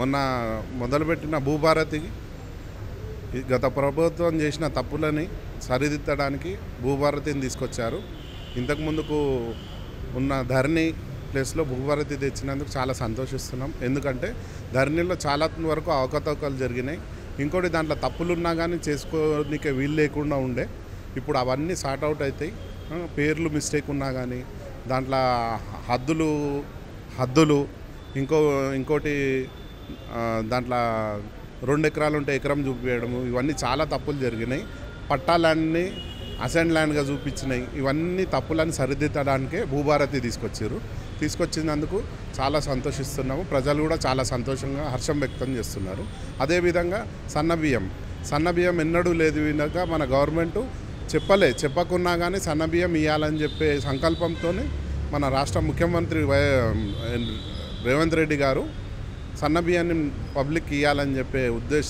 మొన్న మొదలుపెట్టిన భూభారతికి గత ప్రభుత్వం చేసిన తప్పులని సరిదిద్దడానికి భూభారతిని తీసుకొచ్చారు. ఇంతకు ముందుకు ఉన్న ధరణి ప్లేస్లో భూభారతి తెచ్చినందుకు చాలా సంతోషిస్తున్నాం. ఎందుకంటే ధరణిలో చాలా వరకు అవకతవకలు జరిగినాయి. ఇంకోటి దాంట్లో తప్పులు ఉన్నా కానీ చేసుకోనికే వీలు లేకుండా ఉండే. ఇప్పుడు అవన్నీ సార్ట్ అవుట్ అవుతాయి. పేర్లు మిస్టేక్ ఉన్నా కానీ దాంట్లో హద్దులు ఇంకోటి దాంట్లో 2 ఎకరాలు ఉంటే ఎకరం చూపించడము, ఇవన్నీ చాలా తప్పులు జరిగినాయి. పట్టా ల్యాండ్ని అసెంట్ ల్యాండ్గా చూపించినాయి. ఇవన్నీ తప్పులని సరిదిద్దడానికే భూభారతి తీసుకొచ్చినందుకు చాలా సంతోషిస్తున్నాము. ప్రజలు కూడా చాలా సంతోషంగా హర్షం వ్యక్తం చేస్తున్నారు. అదేవిధంగా సన్నబియ్యం ఎన్నడూ లేదు వినక మన గవర్నమెంటు చెప్పకున్నా కానీ సన్నబియ్యం ఇవ్వాలని చెప్పే సంకల్పంతో మన రాష్ట్ర ముఖ్యమంత్రి రేవంత్ రెడ్డి గారు సన్నబియ్యాన్ని పబ్లిక్ ఇవ్వాలని చెప్పే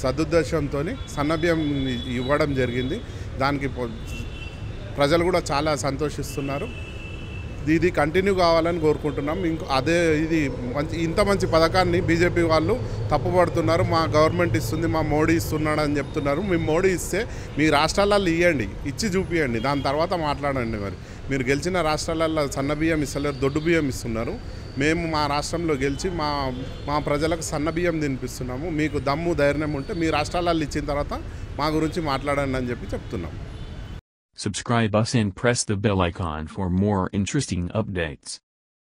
సదుద్దేశంతో సన్నబియ్యం ఇవ్వడం జరిగింది. దానికి ప్రజలు కూడా చాలా సంతోషిస్తున్నారు. ఇది కంటిన్యూ కావాలని కోరుకుంటున్నాం. ఇంత మంచి పథకాన్ని బీజేపీ వాళ్ళు తప్పుపడుతున్నారు. మా గవర్నమెంట్ ఇస్తుంది, మా మోడీ ఇస్తున్నాడు అని చెప్తున్నారు. మీ మోడీ ఇస్తే మీ రాష్ట్రాలలో ఇచ్చి చూపియండి, దాని తర్వాత మాట్లాడండి. మీరు గెలిచిన రాష్ట్రాలలో సన్నబియ్యం ఇస్తలేరు, దొడ్డు బియ్యం ఇస్తున్నారు. మేము మా రాష్ట్రంలో గెలిచి మా ప్రజలకు సన్నబియ్యం తినిపిస్తున్నాము. మీకు దమ్ము ధైర్యం ఉంటే మీ రాష్ట్రాలలో ఇచ్చిన తర్వాత మా గురించి మాట్లాడండి అని చెప్తున్నాం. Subscribe us and press the bell icon for more interesting updates.